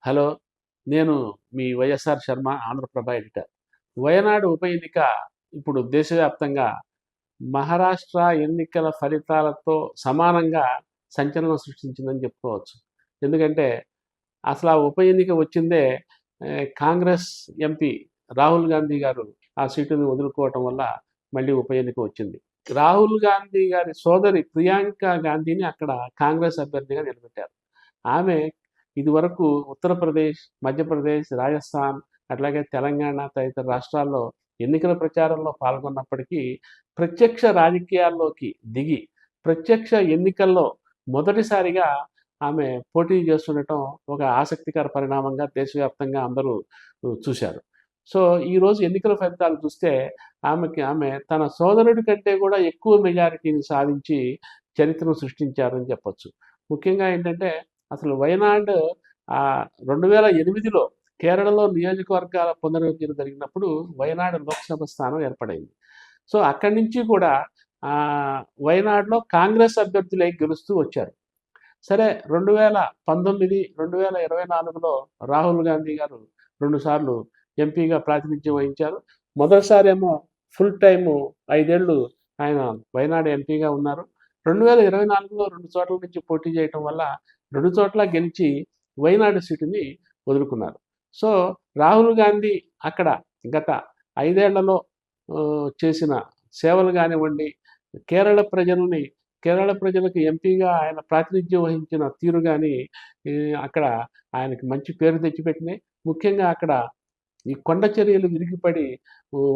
Hello. నేను మీ YSR Sharma, Andhraprabha editor. Wayanad ఉప ఎన్నిక ఇప్పుడు దేశవ్యాప్తంగా మహారాష్ట్ర ఎన్నికల ఫలితాలతో సమానంగా సంచలనం సృష్టించిందని చెప్పుకోవచ్చు. ఎందుకంటే అసలు ఆ ఉప ఎన్నిక వచ్చిందే కాంగ్రెస్ ఎంపీ రాహుల్ గాంధీ గారు ఆ సీటుని వదులుకోవటం వల్ల మళ్ళీ ఉప ఎన్నిక వచ్చింది. రాహుల్ గాంధీ గారి సోదరి ప్రియాంక గాంధీని అక్కడ కాంగ్రెస్ అభ్యర్థిగా నిలబెట్టారు. ఆమె ఇదివరకు ఉత్తరప్రదేశ్, మధ్యప్రదేశ్, రాజస్థాన్, అట్లాగే తెలంగాణ తదితర రాష్ట్రాల్లో ఎన్నికల ప్రచారంలో పాల్గొన్నప్పటికీ ప్రత్యక్ష రాజకీయాల్లోకి దిగి ప్రత్యక్ష ఎన్నికల్లో మొదటిసారిగా ఆమె పోటీ చేస్తుండటం ఒక ఆసక్తికర పరిణామంగా దేశవ్యాప్తంగా అందరూ చూశారు. సో ఈరోజు ఎన్నికల ఫలితాలు చూస్తే ఆమె తన సోదరుడి కంటే కూడా ఎక్కువ మెజారిటీని సాధించి చరిత్రను సృష్టించారని చెప్పొచ్చు. ముఖ్యంగా ఏంటంటే అసలు వయనాడ్ 2008లో కేరళలో నియోజకవర్గాల పునర్విభజన జరిగినప్పుడు వయనాడ్ లోక్సభ స్థానం ఏర్పడింది. సో అక్కడి నుంచి కూడా వయనాడ్లో కాంగ్రెస్ అభ్యర్థులై గెలుస్తూ వచ్చారు. సరే 2019, 2024లో రాహుల్ గాంధీ గారు 2 సార్లు ఎంపీగా ప్రాతినిధ్యం వహించారు. మొదటిసారి ఏమో ఫుల్ టైము 5 ఏళ్ళు ఆయన వయనాడ్ ఎంపీగా ఉన్నారు. 2024లో 2 చోట్ల నుంచి పోటీ చేయటం వల్ల 2 చోట్ల గెలిచి వయనాడు సీటుని వదులుకున్నారు. సో రాహుల్ గాంధీ అక్కడ గత 5 ఏళ్లలో చేసిన సేవలు కానివ్వండి, కేరళ ప్రజలకు ఎంపీగా ఆయన ప్రాతినిధ్యం వహించిన తీరు కానీ అక్కడ ఆయనకి మంచి పేరు తెచ్చిపెట్టినాయి. ముఖ్యంగా అక్కడ ఈ కొండ చర్యలు విరిగిపడి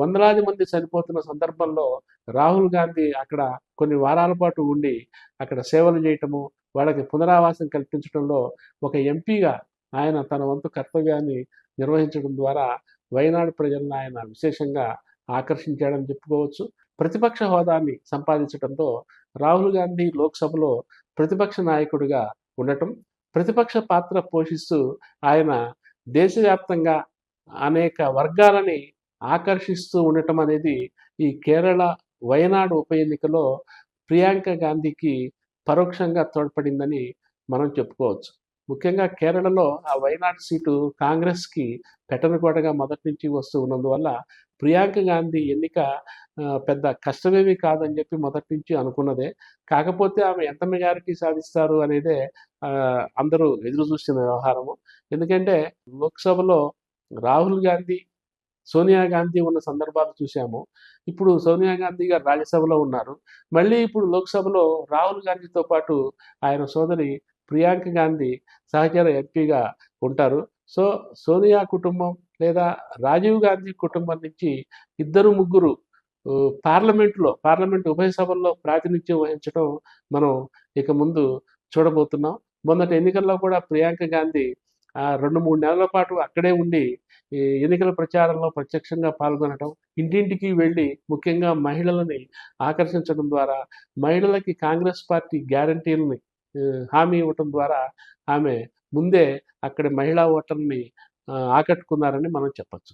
వందలాది మంది చనిపోతున్న సందర్భంలో రాహుల్ గాంధీ అక్కడ కొన్ని వారాల పాటు ఉండి అక్కడ సేవలు చేయటము, వాళ్ళకి పునరావాసం కల్పించడంలో ఒక ఎంపీగా ఆయన తన వంతు కర్తవ్యాన్ని నిర్వహించడం ద్వారా వయనాడు ప్రజలను ఆయన విశేషంగా ఆకర్షించాడని చెప్పుకోవచ్చు. ప్రతిపక్ష హోదాన్ని సంపాదించడంతో రాహుల్ గాంధీ లోక్సభలో ప్రతిపక్ష నాయకుడిగా ఉండటం, ప్రతిపక్ష పాత్ర పోషిస్తూ ఆయన దేశవ్యాప్తంగా అనేక వర్గాలని ఆకర్షిస్తూ ఉండటం అనేది ఈ కేరళ వయనాడు ఉప ఎన్నికలో ప్రియాంక గాంధీకి పరోక్షంగా తోడ్పడిందని మనం చెప్పుకోవచ్చు. ముఖ్యంగా కేరళలో ఆ వయనాడ్ సీటు కాంగ్రెస్కి పెట్టనుకోటగా మొదటి నుంచి వస్తూ ఉన్నందువల్ల ప్రియాంక గాంధీ ఎన్నిక పెద్ద కష్టమేమీ కాదని చెప్పి మొదటి నుంచి అనుకున్నదే. కాకపోతే ఆమె ఎంత మెజారిటీ సాధిస్తారు అనేదే అందరూ ఎదురు చూస్తున్న వ్యవహారము. ఎందుకంటే లోక్సభలో రాహుల్ గాంధీ, సోనియా గాంధీ ఉన్న సందర్భాలు చూసాము. ఇప్పుడు సోనియా గాంధీ గారు రాజ్యసభలో ఉన్నారు. మళ్ళీ ఇప్పుడు లోక్సభలో రాహుల్ గాంధీతో పాటు ఆయన సోదరి ప్రియాంక గాంధీ సహచర ఎంపీగా ఉంటారు. సో సోనియా కుటుంబం లేదా రాజీవ్ గాంధీ కుటుంబం నుంచి 2-3 పార్లమెంట్ ఉభయ సభల్లో ప్రాతినిధ్యం వహించడం మనం ఇక ముందు చూడబోతున్నాం. మొన్నటి ఎన్నికల్లో కూడా ప్రియాంక గాంధీ 2-3 నెలల పాటు అక్కడే ఉండి ఈ ఎన్నికల ప్రచారంలో ప్రత్యక్షంగా పాల్గొనడం, ఇంటింటికి వెళ్ళి ముఖ్యంగా మహిళలని ఆకర్షించడం ద్వారా మహిళలకి కాంగ్రెస్ పార్టీ గ్యారంటీలని హామీ ఇవ్వటం ద్వారా ఆమె ముందే అక్కడి మహిళా ఓటర్ని ఆకట్టుకున్నారని మనం చెప్పచ్చు.